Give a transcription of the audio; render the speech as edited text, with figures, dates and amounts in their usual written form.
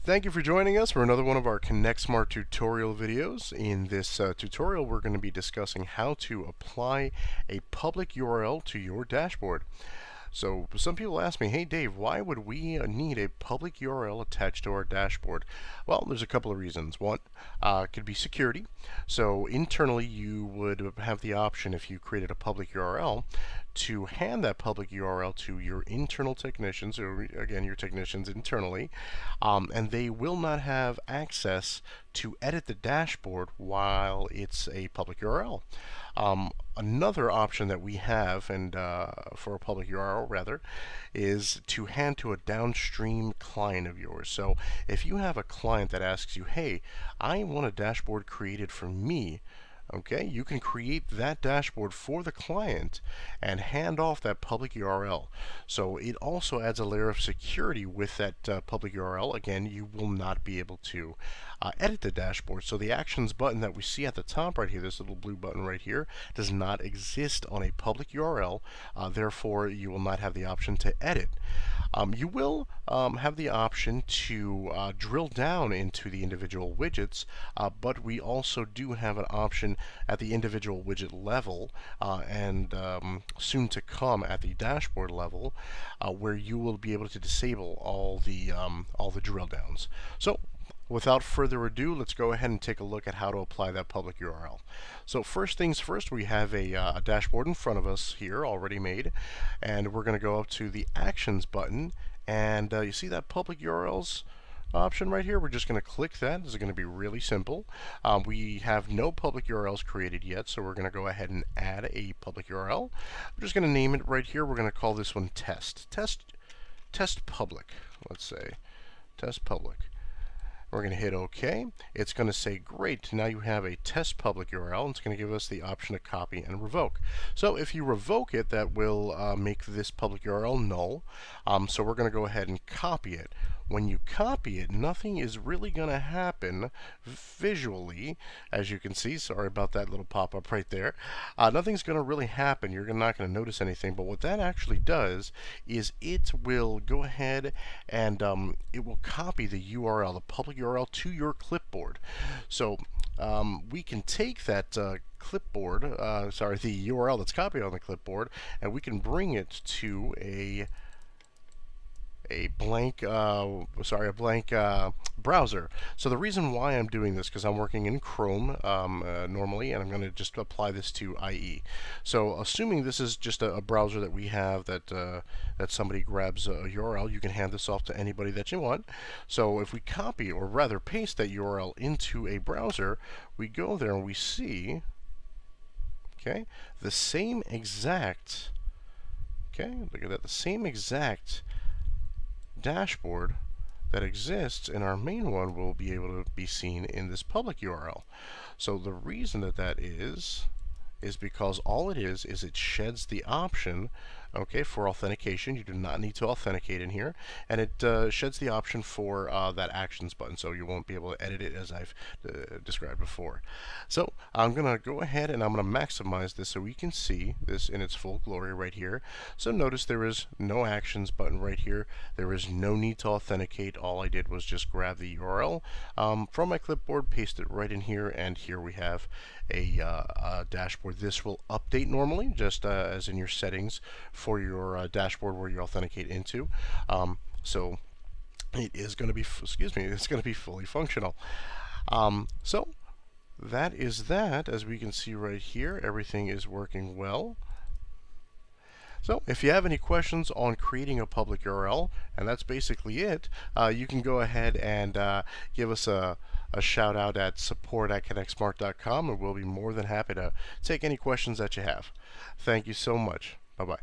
Thank you for joining us for another one of our ConnectSMART tutorial videos. In this tutorial, we're going to be discussing how to apply a public URL to your dashboard. So some people ask me, hey Dave, why would we need a public URL attached to our dashboard? Well, there's a couple of reasons. One, could be security. So internally, you would have the option, if you created a public URL, to hand that public URL to your internal technicians, or again, your technicians internally, and they will not have access to edit the dashboard while it's a public URL. Another option that we have, and for a public URL rather, is to hand to a downstream client of yours. So if you have a client that asks you, hey, I want a dashboard created for me, okay, you can create that dashboard for the client and hand off that public URL. So it also adds a layer of security with that public URL. Again, you will not be able to edit the dashboard. So the actions button that we see at the top right here, this little blue button right here, does not exist on a public URL. Therefore, you will not have the option to edit. You will have the option to drill down into the individual widgets, but we also do have an option at the individual widget level and soon to come at the dashboard level, where you will be able to disable all the drill downs. So without further ado, let's go ahead and take a look at how to apply that public URL. So first things first, we have a dashboard in front of us here already made, and we're going to go up to the Actions button, and you see that public URLs option right here. We're just going to click that. This is going to be really simple. We have no public URLs created yet, so we're going to go ahead and add a public URL. We're just going to name it right here. We're going to call this one test public. Let's say test public. We're going to hit OK. It's going to say, great, now you have a test public URL, and it's going to give us the option to copy and revoke. So if you revoke it, that will make this public URL null. So we're going to go ahead and copy it. When you copy it, nothing is really going to happen visually, as you can see. Sorry about that little pop-up right there. Nothing's going to really happen. You're not going to notice anything. But what that actually does is it will go ahead and it will copy the URL, the public URL, to your clipboard. So we can take that clipboard, the URL that's copied on the clipboard, and we can bring it to a blank browser. So the reason why I'm doing this, because I'm working in Chrome normally, and I'm going to just apply this to IE. So assuming this is just a browser that we have, that that somebody grabs a URL, you can hand this off to anybody that you want. So if we copy, or rather paste, that URL into a browser, we go there and we see, okay, the same exact, look at that, the same exact dashboard that exists in our main one will be able to be seen in this public URL. So the reason that is because all it is it sheds the option, okay, for authentication. You do not need to authenticate in here, and it sheds the option for that Actions button, so you won't be able to edit it as I've described before. So I'm going to go ahead and I'm going to maximize this so we can see this in its full glory right here. So notice there is no Actions button right here. There is no need to authenticate. All I did was just grab the URL from my clipboard, paste it right in here, and here we have a dashboard. This will update normally, just as in your settings for your dashboard where you authenticate into. So it is going to be, it's going to be fully functional. So that is that. As we can see right here, everything is working well. So if you have any questions on creating a public URL, and that's basically it, you can go ahead and give us a shout out at support@connectsmart.com, and we'll be more than happy to take any questions that you have. Thank you so much. Bye-bye.